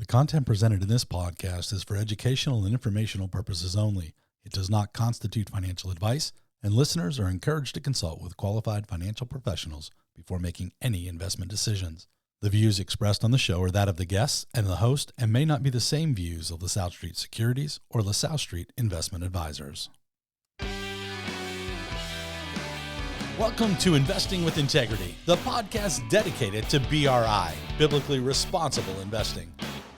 The content presented in this podcast is for educational and informational purposes only. It does not constitute financial advice, and listeners are encouraged to consult with qualified financial professionals before making any investment decisions. The views expressed on the show are that of the guests and the host and may not be the same views of LaSalle Street Securities or LaSalle Street Investment Advisors. Welcome to Investing with Integrity, the podcast dedicated to BRI, Biblically Responsible Investing.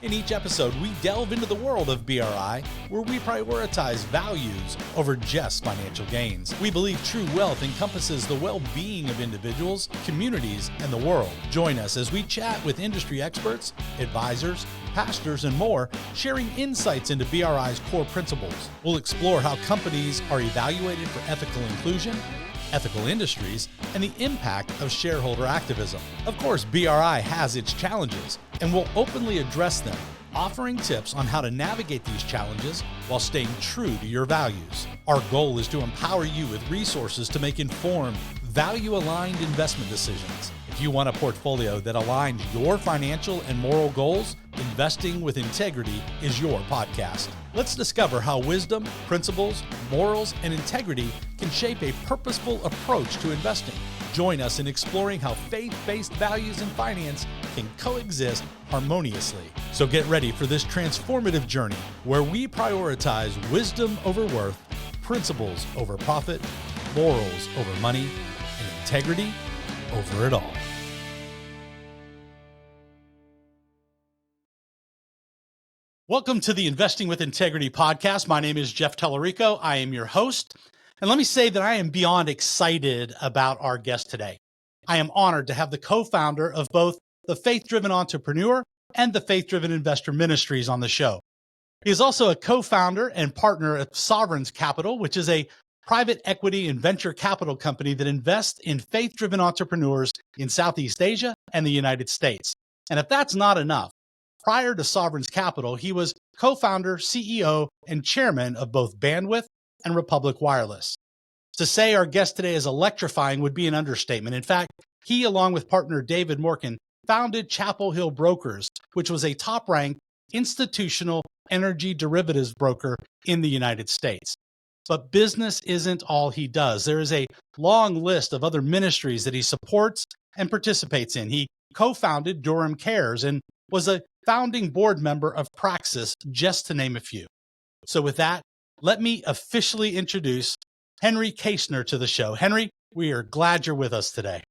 In each episode, we delve into the world of BRI, where we prioritize values over just financial gains. We believe true wealth encompasses the well-being of individuals, communities, and the world. Join us as we chat with industry experts, advisors, pastors, and more, sharing insights into BRI's core principles. We'll explore how companies are evaluated for ethical inclusion, ethical industries, and the impact of shareholder activism. Of course, BRI has its challenges, and we'll openly address them, offering tips on how to navigate these challenges while staying true to your values. Our goal is to empower you with resources to make informed, value-aligned investment decisions. If you want a portfolio that aligns your financial and moral goals, Investing with Integrity is your podcast. Let's discover how wisdom, principles, morals, and integrity can shape a purposeful approach to investing. Join us in exploring how faith-based values in finance can coexist harmoniously. So get ready for this transformative journey where we prioritize wisdom over worth, principles over profit, morals over money, and integrity over it all. Welcome to the Investing with Integrity podcast. My name is Jeff Tellerico. I am your host. And let me say that I am beyond excited about our guest today. I am honored to have the co-founder of both the Faith Driven Entrepreneur and the Faith Driven Investor Ministries on the show. He is also a co-founder and partner of Sovereigns Capital, which is a private equity and venture capital company that invests in faith-driven entrepreneurs in Southeast Asia and the United States. And if that's not enough, prior to Sovereigns Capital, he was co-founder, CEO, and chairman of both Bandwidth and Republic Wireless. To say our guest today is electrifying would be an understatement. In fact, he, along with partner David Morgan, founded Chapel Hill Brokers, which was a top-ranked institutional energy derivatives broker in the United States. But business isn't all he does. There is a long list of other ministries that he supports and participates in. He co-founded Durham Cares and was a founding board member of Praxis, just to name a few. So with that, let me officially introduce Henry Kaestner to the show. Henry, we are glad you're with us today.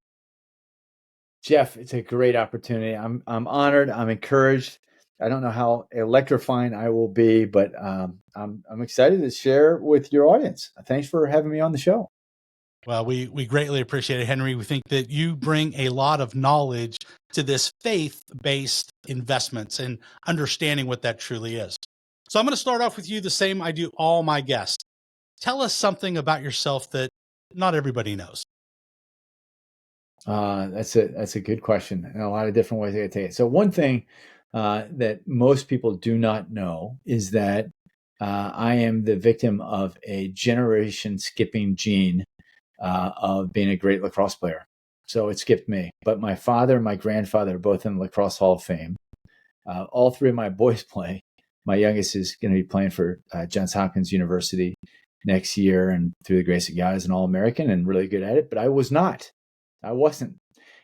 Jeff, it's a great opportunity. I'm honored. I'm encouraged. I don't know how electrifying I will be, but I'm excited to share with your audience. Thanks for having me on the show. Well, we greatly appreciate it, Henry. We think that you bring a lot of knowledge to this faith-based investments and understanding what that truly is. So I'm going to start off with you the same I do all my guests. Tell us something about yourself that not everybody knows. That's a good question, and a lot of different ways to take it. So one thing that most people do not know is that I am the victim of a generation skipping gene of being a great lacrosse player. So it skipped me. But my father and my grandfather are both in the Lacrosse Hall of Fame. All three of my boys play. My youngest is going to be playing for Johns Hopkins University next year, and through the grace of God is an All-American and really good at it. But I was not. I wasn't.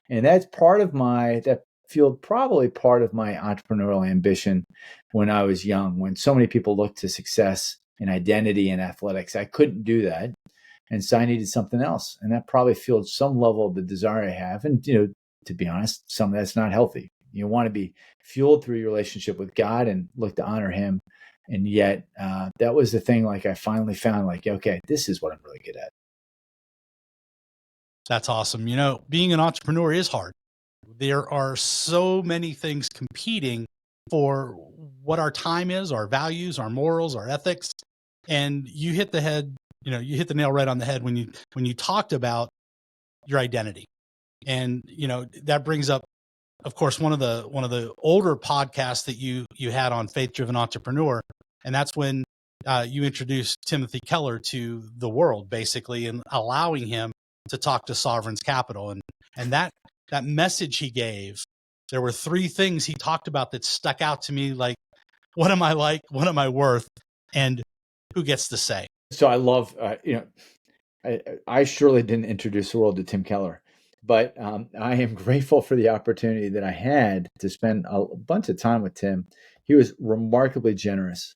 And that's that fueled probably part of my entrepreneurial ambition when I was young, when so many people looked to success and identity in athletics. I couldn't do that. And so I needed something else. And that probably fueled some level of the desire I have. And, to be honest, some of that's not healthy. You want to be fueled through your relationship with God and look to honor him. And yet that was the thing, I finally found okay, this is what I'm really good at. That's awesome. Being an entrepreneur is hard. There are so many things competing for what our time is, our values, our morals, our ethics. And you hit the nail right on the head when you talked about your identity. And, that brings up, of course, one of the older podcasts that you had on Faith Driven Entrepreneur. And that's when you introduced Timothy Keller to the world, basically, and allowing him to talk to Sovereigns Capital. And that message he gave there were three things he talked about that stuck out to me. Like, what am I like? What am I worth? And who gets to say? So I love, I surely didn't introduce the world to Tim Keller, but I am grateful for the opportunity that I had to spend a bunch of time with Tim. He was remarkably generous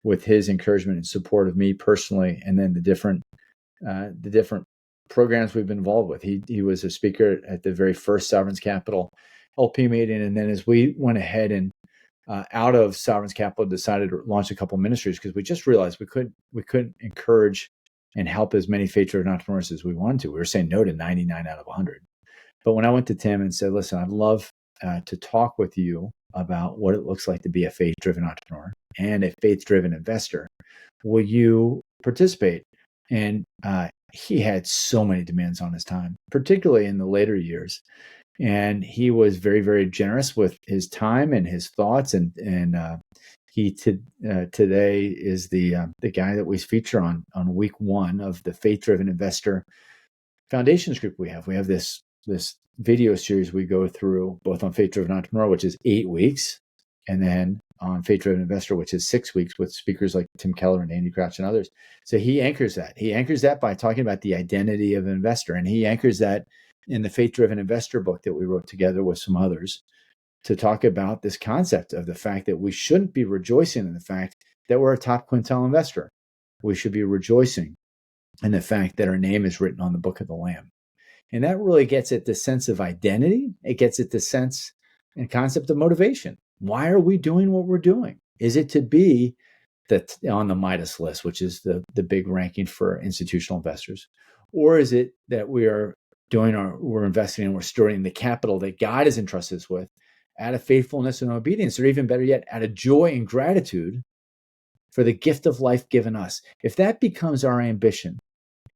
with his encouragement and support of me personally, and then the different programs we've been involved with. He was a speaker at the very first Sovereigns Capital LP meeting, and then as we went ahead and out of Sovereigns Capital, decided to launch a couple of ministries because we just realized we couldn't encourage and help as many faith-driven entrepreneurs as we wanted to. We were saying no to 99 out of 100. But when I went to Tim and said, "Listen, I'd love to talk with you about what it looks like to be a faith-driven entrepreneur and a faith-driven investor. Will you participate?" And he had so many demands on his time, particularly in the later years. And he was very, very generous with his time and his thoughts. And he today is the guy that we feature on week one of the Faith Driven Investor Foundations group we have. We have this video series we go through both on Faith Driven Entrepreneur, which is 8 weeks, and then on Faith Driven Investor, which is 6 weeks with speakers like Tim Keller and Andy Crouch and others. So he anchors that. He anchors that by talking about the identity of an investor. And he anchors that in the Faith Driven Investor book that we wrote together with some others to talk about this concept of the fact that we shouldn't be rejoicing in the fact that we're a top quintile investor. We should be rejoicing in the fact that our name is written on the book of the Lamb. And that really gets at the sense of identity. It gets at the sense and concept of motivation. Why are we doing what we're doing? Is it to be on the Midas list, which is the big ranking for institutional investors? Or is it that we're investing and we're storing the capital that God has entrusted us with out of faithfulness and obedience, or even better yet, out of joy and gratitude for the gift of life given us? If that becomes our ambition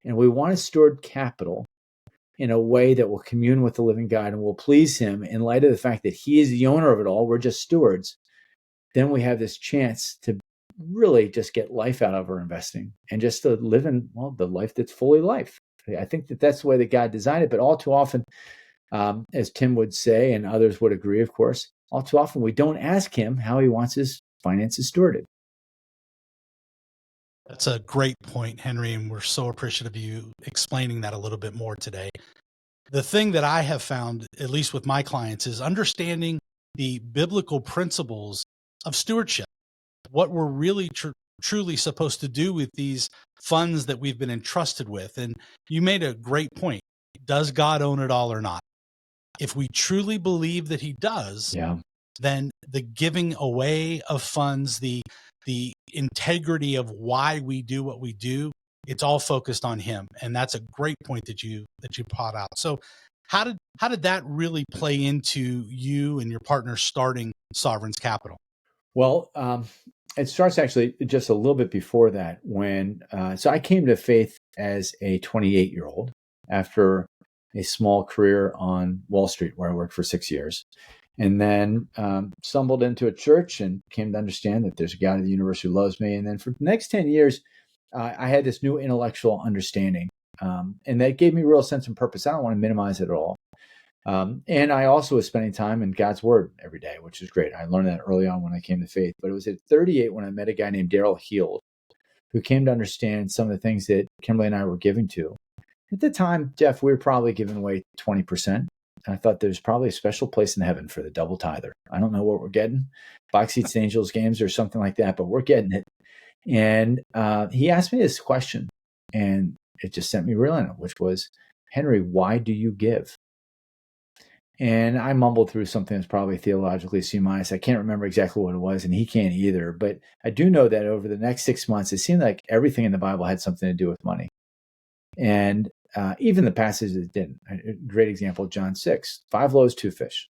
and we want to steward capital in a way that will commune with the living God and will please him in light of the fact that he is the owner of it all, we're just stewards, then we have this chance to really just get life out of our investing and just to live in, the life that's fully life. I think that's the way that God designed it, but all too often, as Tim would say, and others would agree, of course, all too often we don't ask him how he wants his finances stewarded. That's a great point, Henry, and we're so appreciative of you explaining that a little bit more today. The thing that I have found, at least with my clients, is understanding the biblical principles of stewardship, what we're really truly supposed to do with these funds that we've been entrusted with. And you made a great point. Does God own it all or not? If we truly believe that he does, then the giving away of funds, the integrity of why we do what we do, it's all focused on him. And that's a great point that you brought out. So how did that really play into you and your partner starting Sovereigns Capital? Well, it starts actually just a little bit before that when, so I came to faith as a 28-year-old after a small career on Wall Street where I worked for 6 years. And then stumbled into a church and came to understand that there's a God in the universe who loves me. And then for the next 10 years, I had this new intellectual understanding. And that gave me a real sense of purpose. I don't want to minimize it at all. And I also was spending time in God's Word every day, which is great. I learned that early on when I came to faith. But it was at 38 when I met a guy named Daryl Heald, who came to understand some of the things that Kimberly and I were giving to. At the time, Jeff, we were probably giving away 20%. I thought there's probably a special place in heaven for the double tither. I don't know what we're getting, box seats to Angels games or something like that, but we're getting it. And he asked me this question, and it just sent me reeling, which was, Henry, why do you give? And I mumbled through something that's probably theologically C-minus. I can't remember exactly what it was, and he can't either. But I do know that over the next 6 months, it seemed like everything in the Bible had something to do with money. And even the passages that didn't. A great example, John 6, 5 loaves, 2 fish.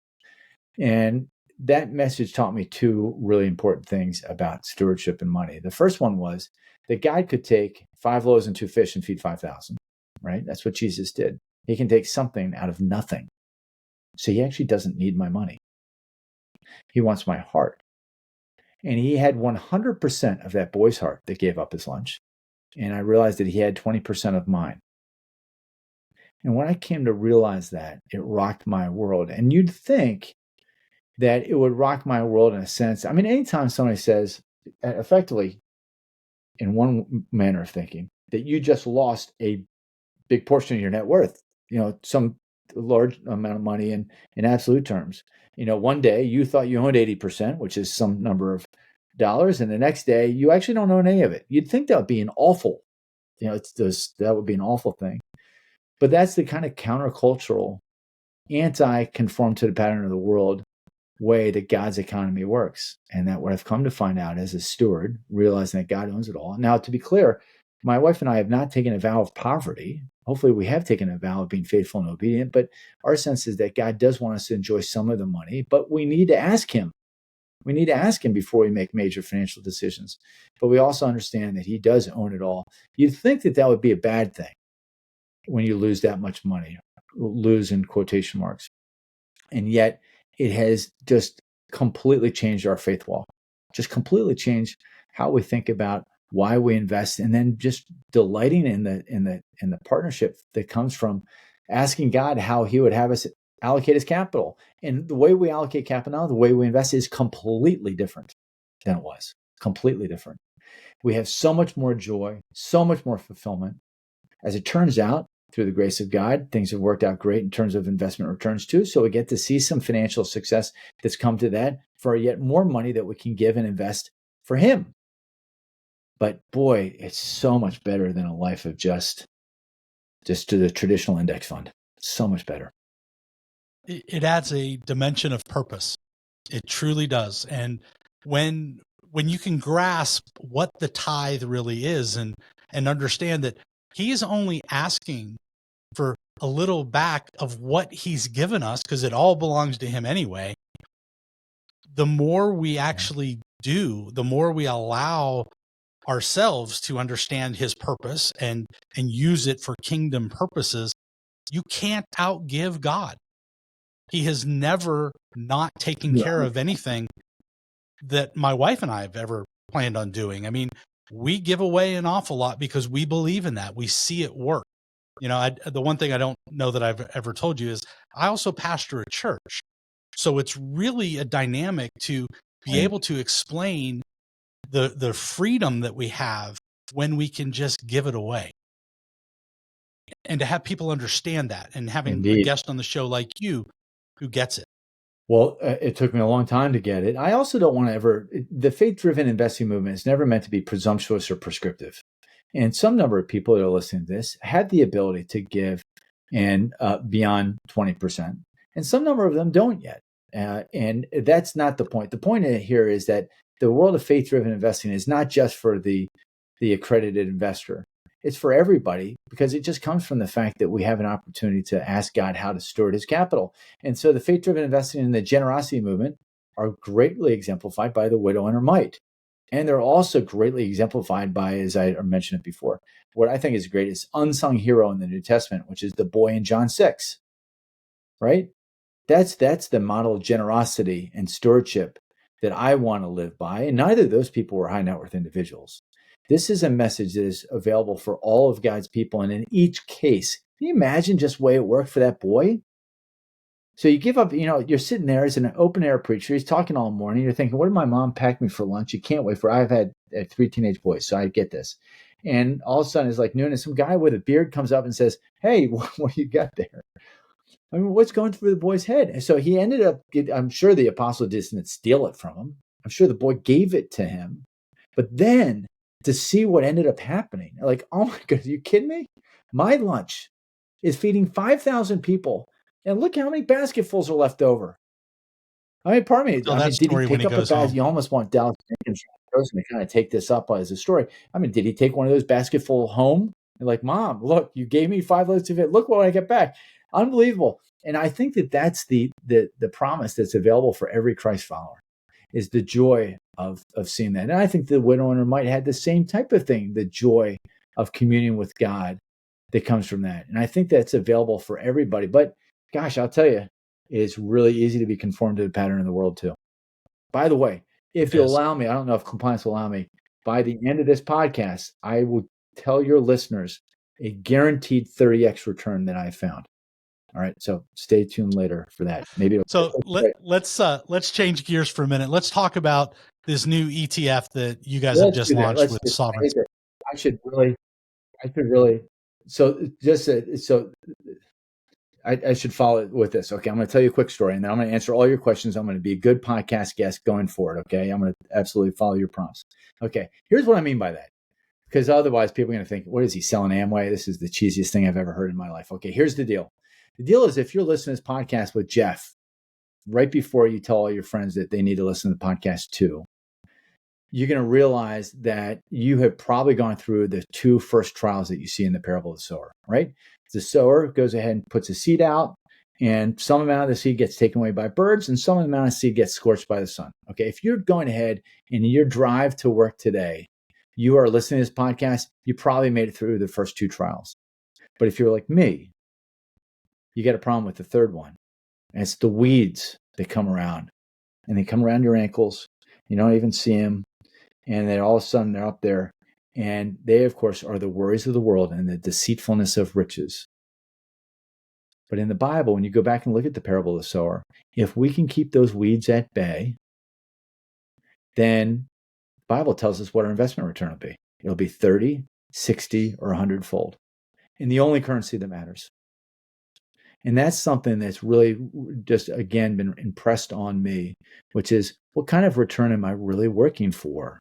And that message taught me two really important things about stewardship and money. The first one was that God could take 5 loaves and 2 fish and feed 5,000, right? That's what Jesus did. He can take something out of nothing. So he actually doesn't need my money. He wants my heart. And he had 100% of that boy's heart that gave up his lunch. And I realized that he had 20% of mine. And when I came to realize that, it rocked my world. And you'd think that it would rock my world in a sense. I mean, anytime somebody says effectively in one manner of thinking that you just lost a big portion of your net worth, some large amount of money in absolute terms. One day you thought you owned 80%, which is some number of dollars, and the next day you actually don't own any of it. You'd think that would be an awful, that would be an awful thing. But that's the kind of countercultural, anti-conform to the pattern of the world way that God's economy works. And that what I've come to find out as a steward, realizing that God owns it all. Now, to be clear, my wife and I have not taken a vow of poverty. Hopefully we have taken a vow of being faithful and obedient, but our sense is that God does want us to enjoy some of the money, but we need to ask him. We need to ask him before we make major financial decisions. But we also understand that he does own it all. You'd think that that would be a bad thing when you lose that much money, lose in quotation marks. And yet it has just completely changed our faith walk, just completely changed how we think about why we invest, and then just delighting in the partnership that comes from asking God how he would have us allocate his capital. And the way we allocate capital now, the way we invest is completely different than it was. Completely different. We have so much more joy, so much more fulfillment. As it turns out, through the grace of God, things have worked out great in terms of investment returns too. So we get to see some financial success that's come to that for yet more money that we can give and invest for him. But boy, it's so much better than a life of just to the traditional index fund. So much better. It adds a dimension of purpose. It truly does. And when you can grasp what the tithe really is and understand that he is only asking for a little back of what he's given us, because it all belongs to him anyway, the more we actually do, the more we allow ourselves to understand his purpose and use it for kingdom purposes, you can't outgive God. He has never not taken care of anything that my wife and I have ever planned on doing. I mean, we give away an awful lot because we believe in that. We see it work. The one thing I don't know that I've ever told you is I also pastor a church. So it's really a dynamic to be able to explain the freedom that we have when we can just give it away. And to have people understand that, and having a guest on the show like you who gets it. Well, it took me a long time to get it. I also don't want to the faith-driven investing movement is never meant to be presumptuous or prescriptive. And some number of people that are listening to this had the ability to give and beyond 20%. And some number of them don't yet. And that's not the point. The point here is that the world of faith-driven investing is not just for the accredited investor. It's for everybody, because it just comes from the fact that we have an opportunity to ask God how to steward his capital. And so the faith-driven investing and the generosity movement are greatly exemplified by the widow and her mite. And they're also greatly exemplified by, as I mentioned it before, what I think is the greatest unsung hero in the New Testament, which is the boy in John 6, right? That's the model of generosity and stewardship that I want to live by. And neither of those people were high net worth individuals. This is a message that is available for all of God's people. And in each case, can you imagine just the way it worked for that boy? So you give up, you're sitting there as an open air preacher. He's talking all morning. You're thinking, what did my mom pack me for lunch? You can't wait for, I've had 3 teenage boys, so I get this. And all of a sudden it's like noon and some guy with a beard comes up and says, hey, what do you got there? I mean, what's going through the boy's head? And so he ended up, I'm sure the apostle didn't steal it from him. I'm sure the boy gave it to him. But then to see what ended up happening, like, oh my goodness, are you kidding me? My lunch is feeding 5,000 people. And look how many basketfuls are left over. I mean, pardon me. Did he pick up a basket? You almost want Dallas Jenkins to kind of take this up as a story. I mean, did he take one of those basketful home? And like, Mom, look, you gave me 5 loads of it. Look what I get back. Unbelievable. And I think that that's the promise that's available for every Christ follower, is the joy of seeing that. And I think the widow and her mite had the same type of thing, the joy of communion with God that comes from that. And I think that's available for everybody. But gosh, I'll tell you, it's really easy to be conformed to the pattern of the world too. By the way, if you'll allow me, I don't know if compliance will allow me, by the end of this podcast, I will tell your listeners a guaranteed 30x return that I found. All right. So stay tuned later for that. Maybe So let's change gears for a minute. Let's talk about this new ETF that you guys have let's just do that. launched Let's with do that. Sovereigns. I should really, so just, so I should follow it with this. Okay. I'm going to tell you a quick story and then I'm going to answer all your questions. I'm going to be a good podcast guest going forward. Okay. I'm going to absolutely follow your prompts. Okay. Here's what I mean by that. Because otherwise people are going to think, what is he selling Amway? This is the cheesiest thing I've ever heard in my life. Okay. Here's the deal. The deal is if you're listening to this podcast with Jeff, right before you tell all your friends that they need to listen to the podcast too, you're going to realize that you have probably gone through the two first trials that you see in the parable of the sower, right? The sower goes ahead and puts a seed out, and some amount of the seed gets taken away by birds, and some amount of seed gets scorched by the sun. Okay, if you're going ahead and your drive to work today, you are listening to this podcast, you probably made it through the first two trials. But if you're like me, you got a problem with the third one, and it's the weeds that come around, and they come around your ankles. You don't even see them. And then all of a sudden they're up there. And they, of course, are the worries of the world and the deceitfulness of riches. But in the Bible, when you go back and look at the parable of the sower, if we can keep those weeds at bay, then the Bible tells us what our investment return will be. It'll be 30, 60, or 100-fold. And the only currency that matters. And that's something that's really just, again, been impressed on me, which is what kind of return am I really working for?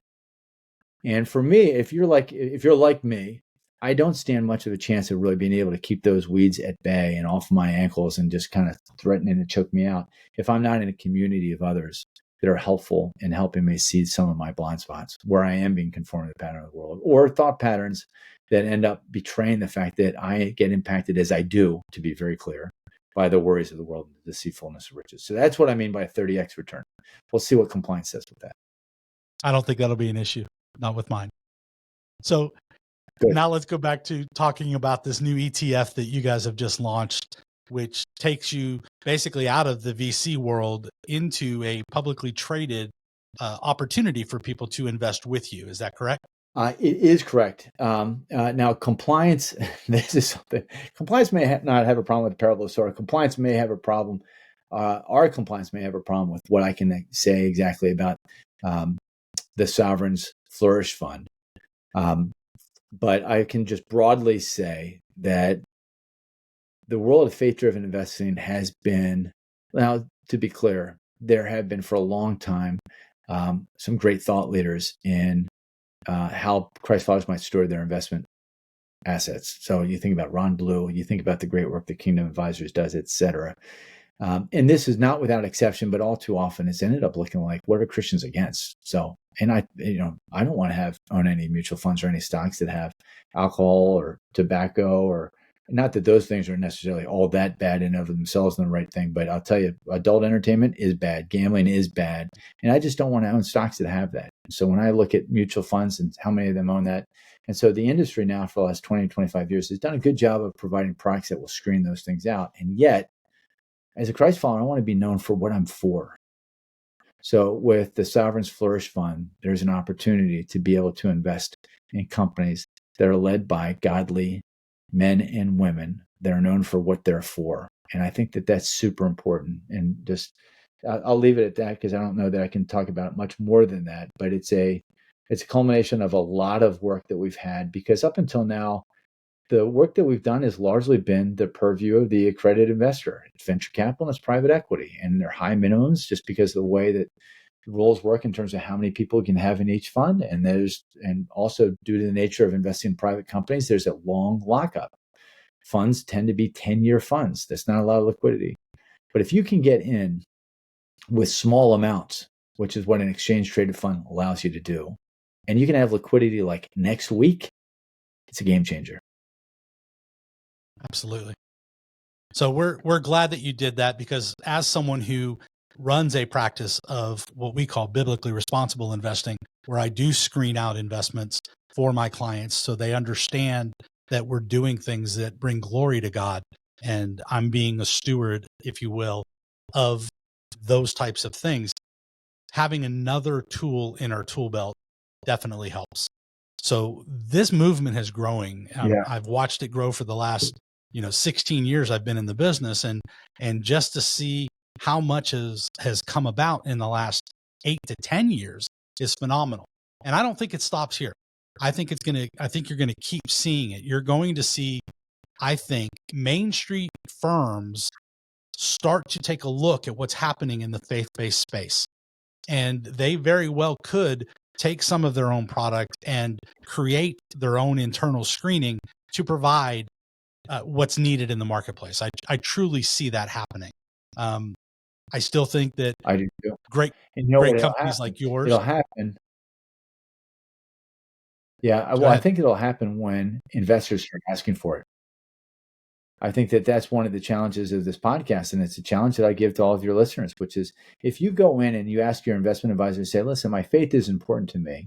And for me, if you're like me, I don't stand much of a chance of really being able to keep those weeds at bay and off my ankles and just kind of threatening to choke me out if I'm not in a community of others that are helpful in helping me see some of my blind spots where I am being conformed to the pattern of the world, or thought patterns that end up betraying the fact that I get impacted as I do, to be very clear, by the worries of the world and the deceitfulness of riches. So that's what I mean by a 30x return. We'll see what compliance says with that. I don't think that'll be an issue. Not with mine. So Good. Now let's go back to talking about this new ETF that you guys have just launched, which takes you basically out of the VC world into a publicly traded opportunity for people to invest with you. Is that correct? It is correct. Now, compliance, this is something, compliance may not have a problem with the parable of the sower. Compliance may have a problem. Our compliance may have a problem with what I can say exactly about the Sovereign's Flourish Fund. But I can just broadly say that the world of faith-driven investing has been, now to be clear, there have been for a long time some great thought leaders in how Christ followers might store their investment assets. So you think about Ron Blue, you think about the great work that Kingdom Advisors does, et cetera. And this is not without exception, but all too often it's ended up looking like, what are Christians against? So, and I don't want to own any mutual funds or any stocks that have alcohol or tobacco, or not that those things are necessarily all that bad in and of themselves and the right thing, but I'll tell you, adult entertainment is bad. Gambling is bad. And I just don't want to own stocks that have that. So when I look at mutual funds and how many of them own that, and so the industry now for the last 20, 25 years has done a good job of providing products that will screen those things out. And yet, as a Christ follower, I want to be known for what I'm for. So with the Sovereign's Flourish Fund, there's an opportunity to be able to invest in companies that are led by godly men and women that are known for what they're for. And I think that that's super important. And just, I'll leave it at that because I don't know that I can talk about it much more than that. But it's a culmination of a lot of work that we've had, because up until now, the work that we've done has largely been the purview of the accredited investor. It's venture capital and it's private equity, and they're high minimums just because of the way that the rules work in terms of how many people you can have in each fund. And also due to the nature of investing in private companies, there's a long lockup. Funds tend to be 10-year funds. That's not a lot of liquidity. But if you can get in with small amounts, which is what an exchange traded fund allows you to do, and you can have liquidity like next week, it's a game changer. Absolutely. So we're glad that you did that, because as someone who runs a practice of what we call biblically responsible investing, where I do screen out investments for my clients so they understand that we're doing things that bring glory to God, and I'm being a steward, if you will, of those types of things, having another tool in our tool belt definitely helps. So this movement is growing. I've watched it grow for the last 16 years I've been in the business, and just to see how much has come about in the last 8 to 10 years is phenomenal. And I don't think it stops here. I think you're going to keep seeing it. You're going to see, I think, Main Street firms start to take a look at what's happening in the faith-based space. And they very well could take some of their own product and create their own internal screening to provide what's needed in the marketplace. I truly see that happening. I still think that I do too. great And you know what? It'll companies happen. like yours. It'll happen. Yeah. Go Well, I ahead. think it'll happen when investors start asking for it. I think that that's one of the challenges of this podcast. And it's a challenge that I give to all of your listeners, which is if you go in and you ask your investment advisor, say, listen, my faith is important to me,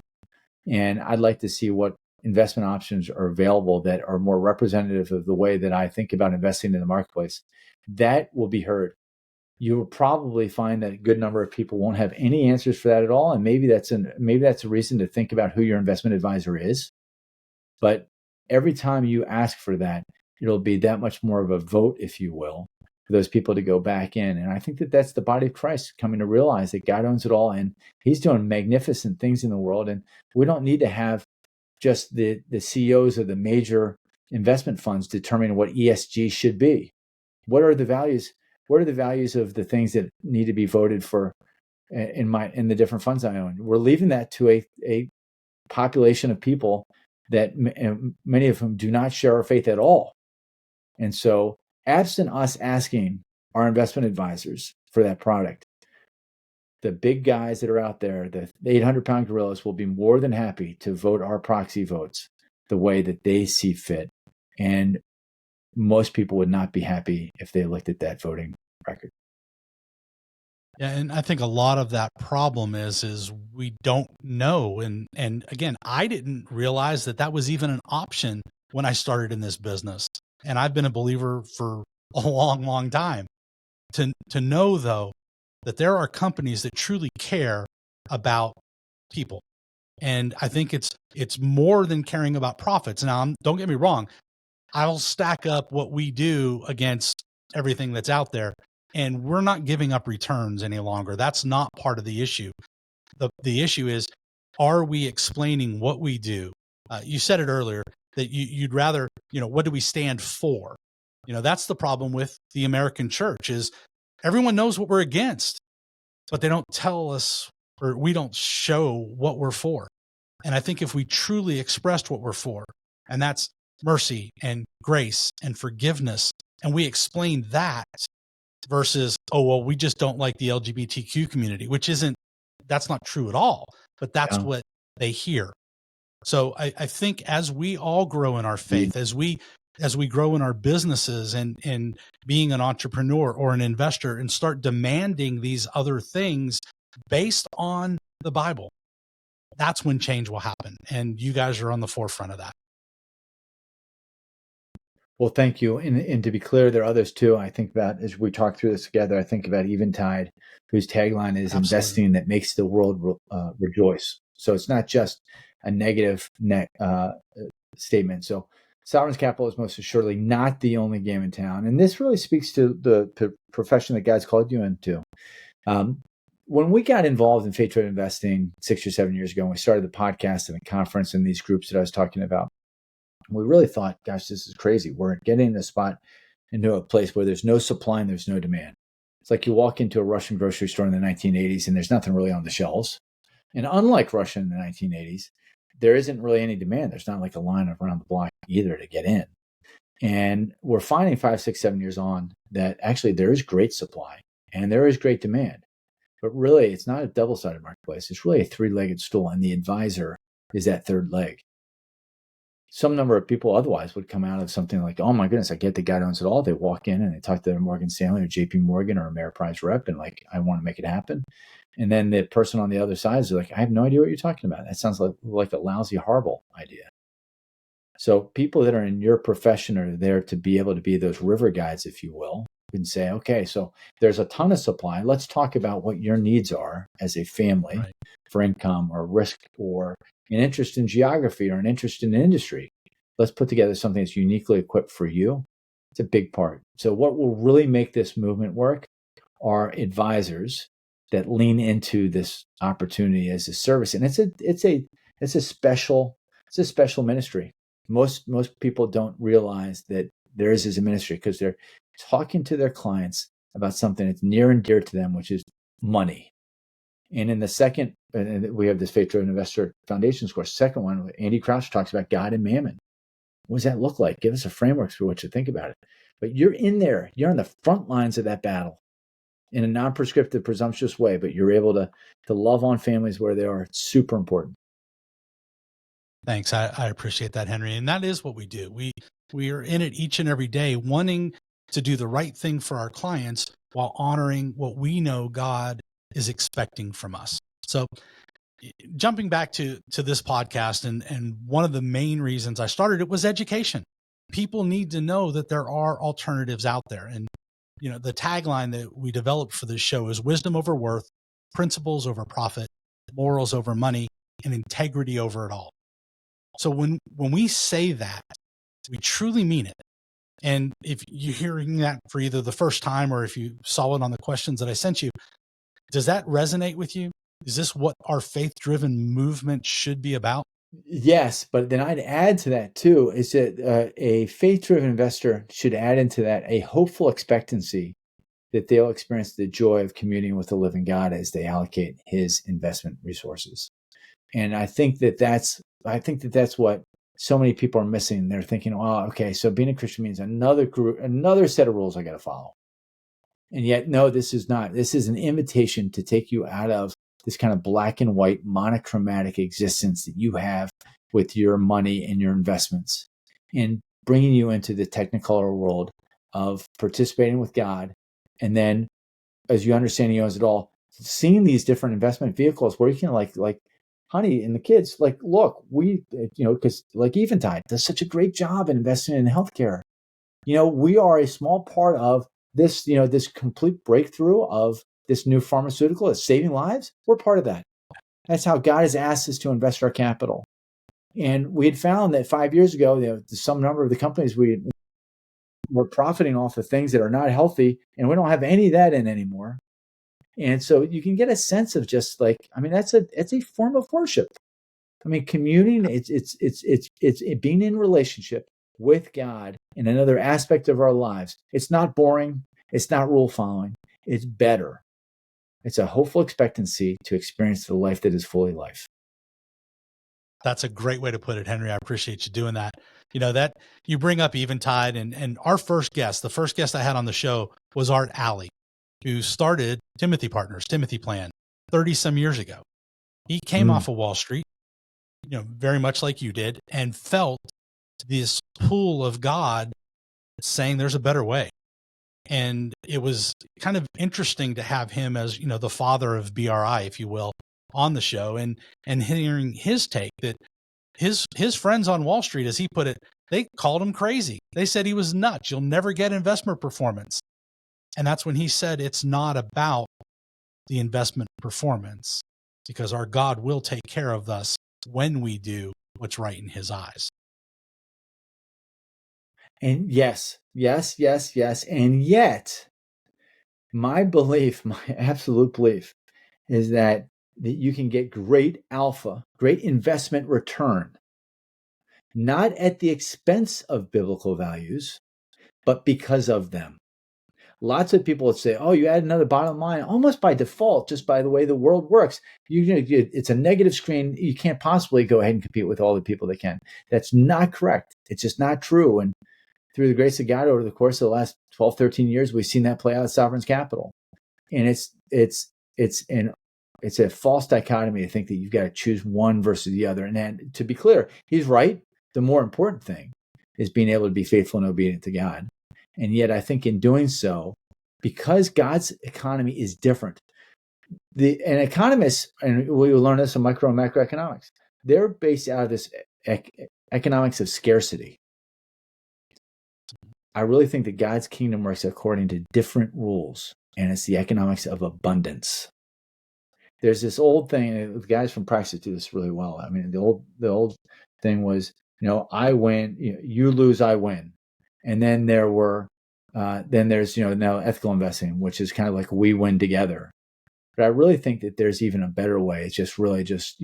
and I'd like to see what investment options are available that are more representative of the way that I think about investing in the marketplace, that will be heard. You will probably find that a good number of people won't have any answers for that at all. And maybe that's a reason to think about who your investment advisor is. But every time you ask for that, it'll be that much more of a vote, if you will, for those people to go back in. And I think that that's the body of Christ coming to realize that God owns it all, and he's doing magnificent things in the world. And we don't need to have just the CEOs of the major investment funds determining what ESG should be. What are the values? What are the values of the things that need to be voted for in the different funds I own? We're leaving that to a population of people that many of whom do not share our faith at all. And so, absent us asking our investment advisors for that product, the big guys that are out there, the 800-pound gorillas, will be more than happy to vote our proxy votes the way that they see fit. And most people would not be happy if they looked at that voting record. Yeah, and I think a lot of that problem is we don't know. And again, I didn't realize that was even an option when I started in this business. And I've been a believer for a long, long time. To know, though, that there are companies that truly care about people. And I think it's more than caring about profits. Now, don't get me wrong. I'll stack up what we do against everything that's out there, and we're not giving up returns any longer. That's not part of the issue. The issue is, are we explaining what we do? You said it earlier that you'd rather, what do we stand for? That's the problem with the American church is everyone knows what we're against, but they don't tell us, or we don't show what we're for. And I think if we truly expressed what we're for, and that's mercy and grace and forgiveness, and we explain that versus, oh, well, we just don't like the LGBTQ community, that's not true at all, but that's what they hear. So I think as we all grow in our faith, as we grow in our businesses and being an entrepreneur or an investor and start demanding these other things based on the Bible, that's when change will happen. And you guys are on the forefront of that. Well, thank you. And to be clear, there are others too. I think about, as we talk through this together, I think about Eventide, whose tagline is investing that makes the world rejoice. So it's not just a negative statement. So Sovereign's Capital is most assuredly not the only game in town. And this really speaks to the profession that God's called you into. When we got involved in Faith Driven Investing 6 or 7 years ago, and we started the podcast and the conference and these groups that I was talking about, we really thought, gosh, this is crazy. We're getting into a place where there's no supply and there's no demand. It's like you walk into a Russian grocery store in the 1980s and there's nothing really on the shelves. And unlike Russia in the 1980s, there isn't really any demand. There's not like a line around the block either to get in. And we're finding 5, 6, 7 years on that actually there is great supply and there is great demand. But really, it's not a double-sided marketplace. It's really a three-legged stool, and the advisor is that third leg. Some number of people otherwise would come out of something like, oh my goodness, I get the guy owns it all. They walk in and they talk to their Morgan Stanley or JP Morgan or Ameriprise rep and like, I want to make it happen. And then the person on the other side is like, I have no idea what you're talking about. That sounds like a lousy, horrible idea. So people that are in your profession are there to be able to be those river guides, if you will, and say, okay, so there's a ton of supply. Let's talk about what your needs are as a family for income or risk or an interest in geography or an interest in industry. Let's put together something that's uniquely equipped for you. It's a big part. So what will really make this movement work are advisors that lean into this opportunity as a service. And it's a special ministry. Most people don't realize that theirs is a ministry because they're talking to their clients about something that's near and dear to them, which is money. And in the second, and we have this Faith Driven Investor Foundations course. Second one, Andy Crouch talks about God and mammon. What does that look like? Give us a framework through which to think about it. But you're in there. You're on the front lines of that battle in a non-prescriptive, presumptuous way. But you're able to love on families where they are. It's super important. Thanks. I appreciate that, Henry. And that is what we do. We are in it each and every day, wanting to do the right thing for our clients while honoring what we know God is expecting from us. So jumping back to this podcast, and one of the main reasons I started it was education. People need to know that there are alternatives out there. And, the tagline that we developed for this show is wisdom over worth, principles over profit, morals over money, and integrity over it all. So when we say that, we truly mean it. And if you're hearing that for either the first time or if you saw it on the questions that I sent you, does that resonate with you? Is this what our faith-driven movement should be about? Yes, but then I'd add to that too, is that a faith-driven investor should add into that a hopeful expectancy that they'll experience the joy of communing with the living God as they allocate his investment resources. And I think that that's what so many people are missing. They're thinking, oh, okay, so being a Christian means another set of rules I got to follow. And yet, no, this is not. This is an invitation to take you out of this kind of black and white monochromatic existence that you have with your money and your investments, and bringing you into the technicolor world of participating with God. And then, as you understand he owns it all, seeing these different investment vehicles where you can like Honey and the kids, like, look, we, because like Eventide does such a great job in investing in healthcare. We are a small part of this, this complete breakthrough of this new pharmaceutical that's saving lives. We're part of that. That's how God has asked us to invest our capital. And we had found that 5 years ago, some number of the companies we were profiting off of things that are not healthy, and we don't have any of that in anymore. And so you can get a sense of just it's a form of worship. Communing, it's being in relationship with God in another aspect of our lives. It's not boring. It's not rule following. It's better. It's a hopeful expectancy to experience the life that is fully life. That's a great way to put it, Henry. I appreciate you doing that. That you bring up Eventide, and our first guest, the first guest I had on the show was Art Alley, who started Timothy Partners, Timothy Plan, 30 some years ago. He came off of Wall Street, very much like you did, and felt this pull of God saying there's a better way. And it was kind of interesting to have him as, the father of BRI, if you will, on the show, and hearing his take that his friends on Wall Street, as he put it, they called him crazy. They said he was nuts. You'll never get investment performance. And that's when he said, it's not about the investment performance, because our God will take care of us when we do what's right in his eyes. And yes. And yet, my absolute belief is that you can get great alpha, great investment return, not at the expense of biblical values, but because of them. Lots of people would say, oh, you add another bottom line almost by default, just by the way the world works. It's a negative screen. You can't possibly go ahead and compete with all the people that can. That's not correct. It's just not true. And through the grace of God, over the course of the last 12, 13 years, we've seen that play out at Sovereign's Capital. And it's a false dichotomy to think that you've got to choose one versus the other. And then, to be clear, he's right. The more important thing is being able to be faithful and obedient to God. And yet I think in doing so, because God's economy is different, and economists, and we will learn this in micro and macroeconomics, they're based out of this economics of scarcity. I really think that God's kingdom works according to different rules, and it's the economics of abundance. There's this old thing, the guys from Praxis do this really well. The old thing was, I win, you lose, I win. And then there's, now ethical investing, which is kind of like we win together. But I really think that there's even a better way. It's just really just,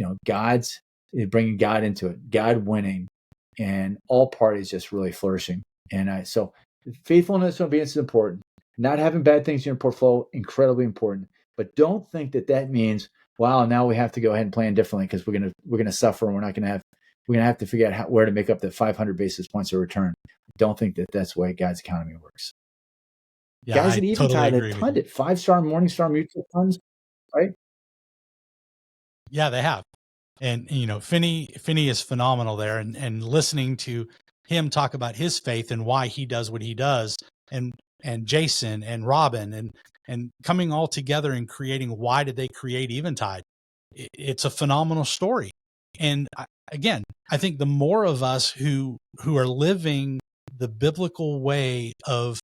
bringing God into it, God winning, and all parties just really flourishing. And so faithfulness and obedience is important. Not having bad things in your portfolio, incredibly important. But don't think that means, wow, now we have to go ahead and plan differently because we're gonna suffer and we're gonna have to figure out where to make up the 500 basis points of return. Don't think that that's the way God's economy works. Yeah, Guys I at totally Eventide have agree with you. funded 5-star Morningstar mutual funds, right? Yeah, they have. And Finney is phenomenal there, and listening to him talk about his faith and why he does what he does, and Jason and Robin and coming all together and creating, why did they create Eventide? It's a phenomenal story. And again, I think the more of us who are living the biblical way of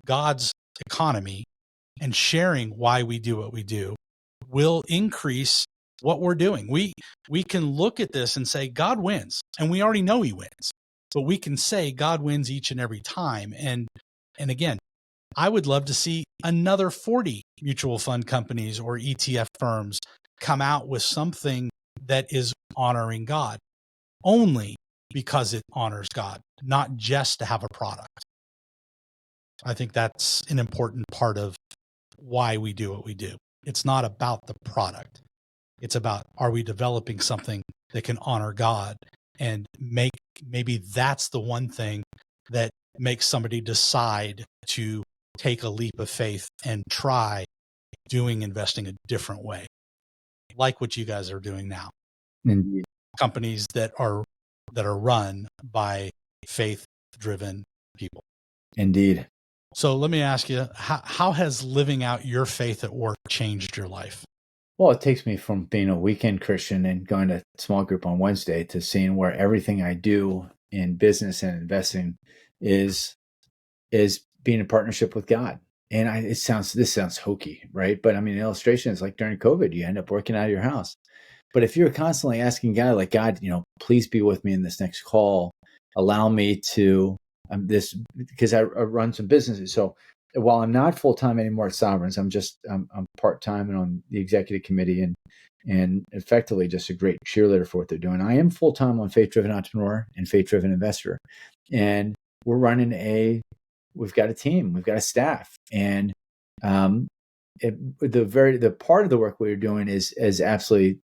God's economy and sharing why we do what we do will increase what we're doing. We can look at this and say God wins, and we already know he wins, but we can say God wins each and every time. And again, I would love to see another 40 mutual fund companies or ETF firms come out with something that is honoring God only because it honors God, not just to have a product. I think that's an important part of why we do what we do. It's not about the product. It's about, are we developing something that can honor God and maybe that's the one thing that makes somebody decide to take a leap of faith and try doing investing a different way, like what you guys are doing now. Indeed. Companies that are run by faith-driven people. Indeed. So let me ask you, how has living out your faith at work changed your life? Well, it takes me from being a weekend Christian and going to small group on Wednesday to seeing where everything I do in business and investing is being in partnership with God. And this sounds hokey, right? But I mean, the illustration is like during COVID, you end up working out of your house. But if you're constantly asking God, like, God, please be with me in this next call, allow me to because I run some businesses. So while I'm not full time anymore at Sovereigns, I'm part time and on the executive committee and effectively just a great cheerleader for what they're doing. I am full time on Faith Driven Entrepreneur and Faith Driven Investor, and we're running we've got a team, we've got a staff, and the part of the work we're doing is absolutely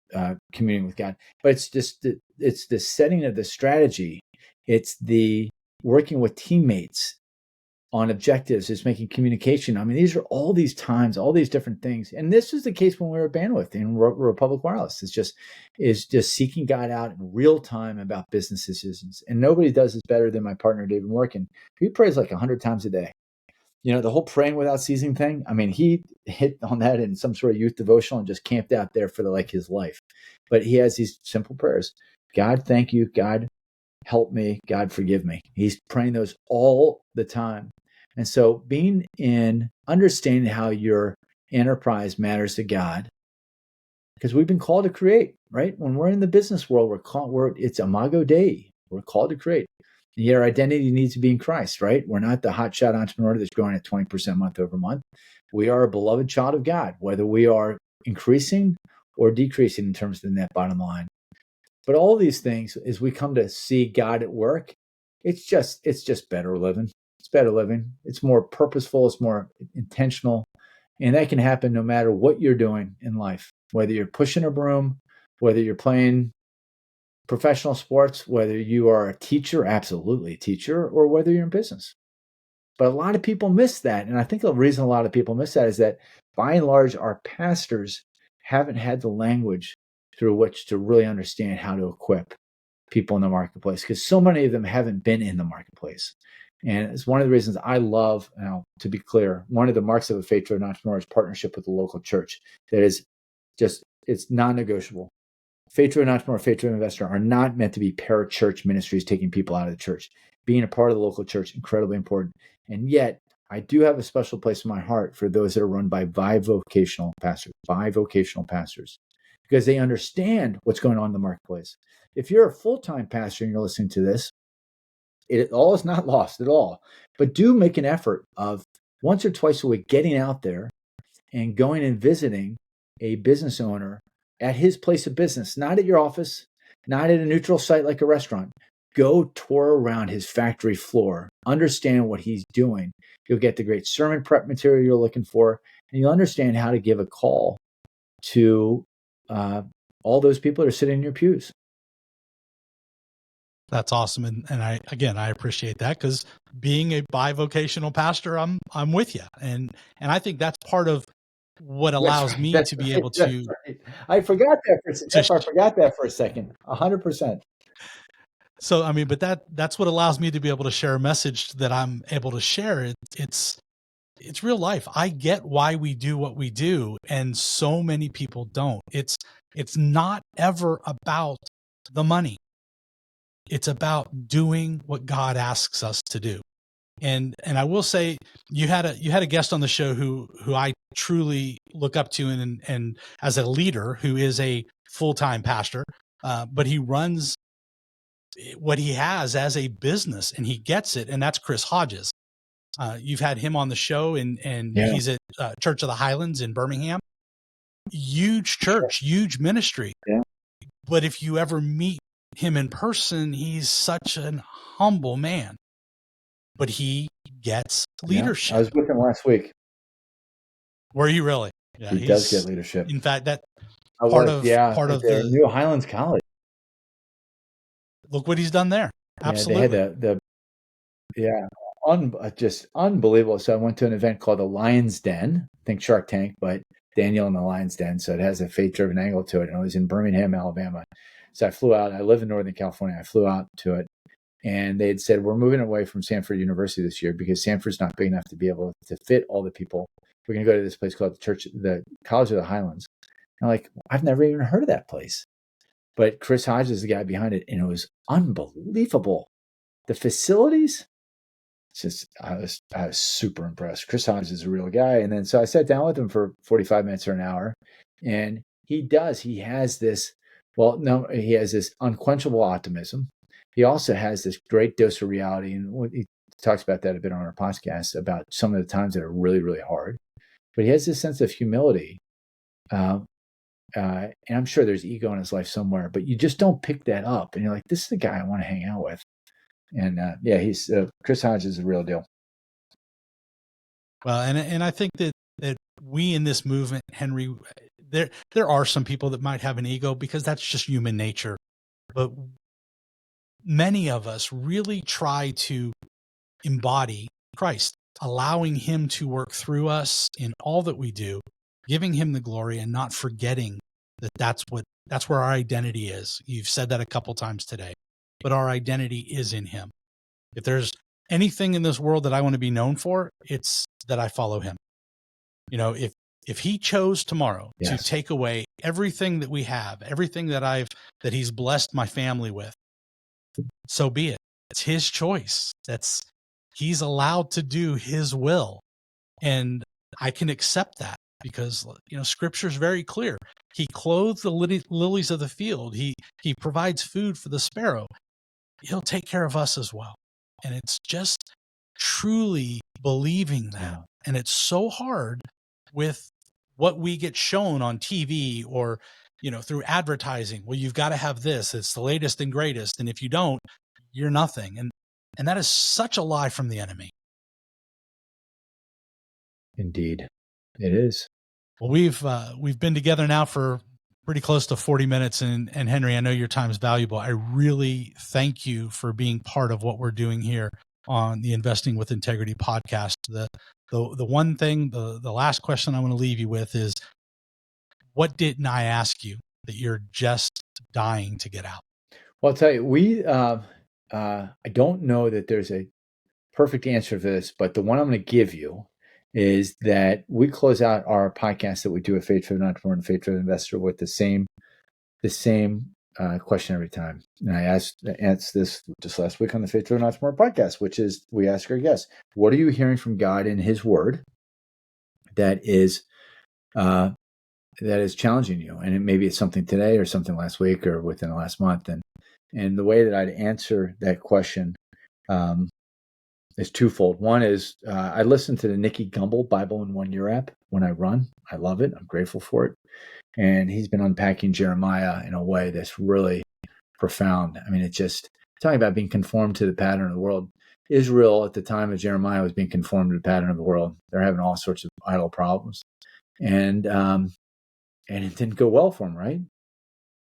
communing with God. But it's just it's the setting of the strategy. It's the working with teammates on objectives. It's making communication. I mean, these are all these times, all these different things. And this was the case when we were at Bandwidth in Republic Wireless. It's just seeking God out in real time about business decisions. And nobody does this better than my partner, David Morgan. He prays like 100 times a day. The whole praying without ceasing thing. I mean, he hit on that in some sort of youth devotional and just camped out there for his life. But he has these simple prayers. God, thank you. God, help me. God, forgive me. He's praying those all the time. And so being in understanding how your enterprise matters to God, because we've been called to create, right? When we're in the business world, it's Imago Dei. We're called to create. And yet our identity needs to be in Christ, right? We're not the hotshot entrepreneur that's growing at 20% month over month. We are a beloved child of God, whether we are increasing or decreasing in terms of the net bottom line. But all these things, as we come to see God at work, it's just better living. It's better living. It's more purposeful. It's more intentional. And that can happen no matter what you're doing in life, whether you're pushing a broom, whether you're playing professional sports, whether you are a teacher, absolutely a teacher, or whether you're in business. But a lot of people miss that. And I think the reason a lot of people miss that is that by and large, our pastors haven't had the language through which to really understand how to equip people in the marketplace, because so many of them haven't been in the marketplace. And it's one of the reasons I love, to be clear, one of the marks of a faith-driven entrepreneur is partnership with the local church. That is just, it's non-negotiable. Faith-driven entrepreneur, faith-driven investor are not meant to be parachurch ministries taking people out of the church. Being a part of the local church, incredibly important. And yet, I do have a special place in my heart for those that are run by bivocational pastors, because they understand what's going on in the marketplace. If you're a full-time pastor and you're listening to this, It all is not lost at all. But do make an effort of once or twice a week getting out there and going and visiting a business owner at his place of business, not at your office, not at a neutral site like a restaurant. Go tour around his factory floor, understand what he's doing. You'll get the great sermon prep material you're looking for, and you'll understand how to give a call to all those people that are sitting in your pews. That's awesome. And I appreciate that, because being a bivocational pastor, I'm with you. And I think that's part of what allows me to be able to. Right. I forgot that for a second. 100%. So, I mean, but that's what allows me to be able to share a message that I'm able to share. It's real life. I get why we do what we do, and so many people don't. It's not ever about the money. It's about doing what God asks us to do. And I will say, you had a guest on the show who I truly look up to, and as a leader, who is a full-time pastor, but he runs what he has as a business, and he gets it. And that's Chris Hodges. You've had him on the show, and he's at Church of the Highlands in Birmingham. Huge church, huge ministry. Yeah. But if you ever meet him in person, he's such an humble man. But he gets leadership. I was with him last week. Were you really? Yeah, he does get leadership. In fact, that part of the New Highlands College. Look what he's done there. Absolutely. They had just unbelievable. So I went to an event called the Lion's Den. Think Shark Tank, but Daniel and the Lion's Den. So it has a faith-driven angle to it. And I was in Birmingham, Alabama. So I flew out. I live in Northern California. I flew out to it. And they had said, we're moving away from Sanford University this year because Sanford's not big enough to be able to fit all the people. We're going to go to this place called the College of the Highlands. And I'm like, I've never even heard of that place. But Chris Hodges is the guy behind it, and it was unbelievable. The facilities, I was super impressed. Chris Hodges is a real guy. And then so I sat down with him for 45 minutes or an hour, and he has this unquenchable optimism. He also has this great dose of reality, and he talks about that a bit on our podcast about some of the times that are really, really hard. But he has this sense of humility. And I'm sure there's ego in his life somewhere, but you just don't pick that up. And you're like, this is the guy I want to hang out with. And he's Chris Hodges is a real deal. Well, and I think that we in this movement, Henry, there are some people that might have an ego because that's just human nature. But many of us really try to embody Christ, allowing him to work through us in all that we do, giving him the glory, and not forgetting that that's where our identity is. You've said that a couple times today, but our identity is in him. If there's anything in this world that I want to be known for, it's that I follow him. You know, if he chose tomorrow to take away everything that we have, everything that he's blessed my family with, so be it. It's his choice. He's allowed to do his will. And I can accept that because, scripture is very clear. He clothes the lilies of the field. He provides food for the sparrow. He'll take care of us as well. And it's just truly believing that. And it's so hard with what we get shown on TV or, through advertising. Well, you've got to have this. It's the latest and greatest. And if you don't, you're nothing. And that is such a lie from the enemy. Indeed, it is. Well, we've been together now for pretty close to 40 minutes. And Henry, I know your time is valuable. I really thank you for being part of what we're doing here on the Investing with Integrity podcast. The one thing, the last question I want to leave you with is, what didn't I ask you that you're just dying to get out? Well, I'll tell you, I don't know that there's a perfect answer for this, but the one I'm going to give you is that we close out our podcast that we do at Faith Driven Entrepreneur and Faith Driven Investor with the same question every time. And I asked this just last week on the Faith Driven Entrepreneur podcast, which is we ask our guests, what are you hearing from God in his word that is challenging you? And maybe it's something today or something last week or within the last month. And the way that I'd answer that question is twofold. One is I listen to the Nicky Gumbel Bible in 1 Year app when I run. I love it. I'm grateful for it. And he's been unpacking Jeremiah in a way that's really profound. I mean, it's just talking about being conformed to the pattern of the world. Israel at the time of Jeremiah was being conformed to the pattern of the world. They're having all sorts of idol problems. And it didn't go well for them, right?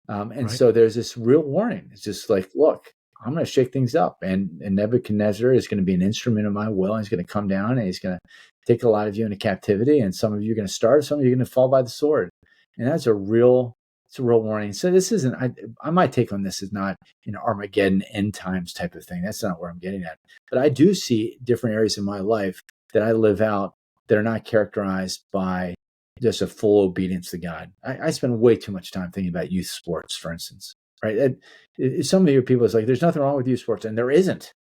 Right. So there's this real warning. It's just like, look, I'm going to shake things up. And Nebuchadnezzar is going to be an instrument of my will. He's going to come down and he's going to take a lot of you into captivity. And some of you are going to starve, some of you are going to fall by the sword. And that's a real warning. So this isn't, my take on this is not an Armageddon end times type of thing. That's not where I'm getting at. But I do see different areas in my life that I live out that are not characterized by just a full obedience to God. I spend way too much time thinking about youth sports, for instance, right? Some of your people is like, there's nothing wrong with youth sports, and there isn't.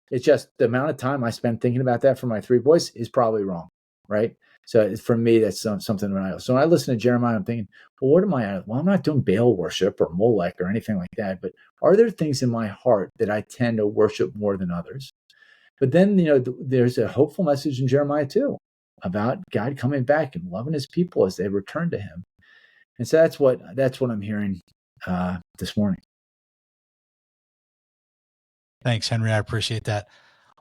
It's just the amount of time I spend thinking about that for my 3 boys is probably wrong, right? So for me, that's something. So when I listen to Jeremiah, I'm thinking, well, what am I? Well, I'm not doing Baal worship or Molech or anything like that, but are there things in my heart that I tend to worship more than others? But then, there's a hopeful message in Jeremiah too, about God coming back and loving his people as they return to him. And so that's what I'm hearing this morning. Thanks, Henry. I appreciate that.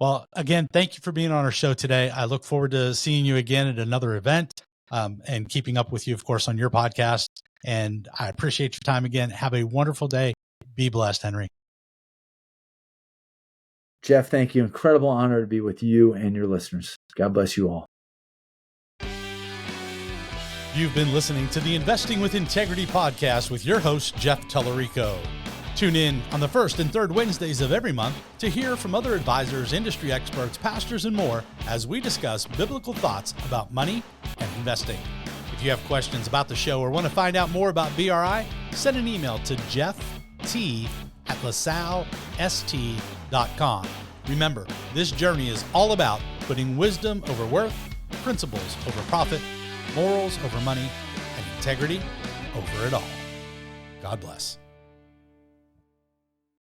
Well, again, thank you for being on our show today. I look forward to seeing you again at another event and keeping up with you, of course, on your podcast. And I appreciate your time again. Have a wonderful day. Be blessed, Henry. Jeff, thank you. Incredible honor to be with you and your listeners. God bless you all. You've been listening to the Investing with Integrity podcast with your host, Jeff Tellerico. Tune in on the first and third Wednesdays of every month to hear from other advisors, industry experts, pastors, and more as we discuss biblical thoughts about money and investing. If you have questions about the show or want to find out more about BRI, send an email to jeff.t@lasallest.com. Remember, this journey is all about putting wisdom over worth, principles over profit, morals over money, and integrity over it all. God bless.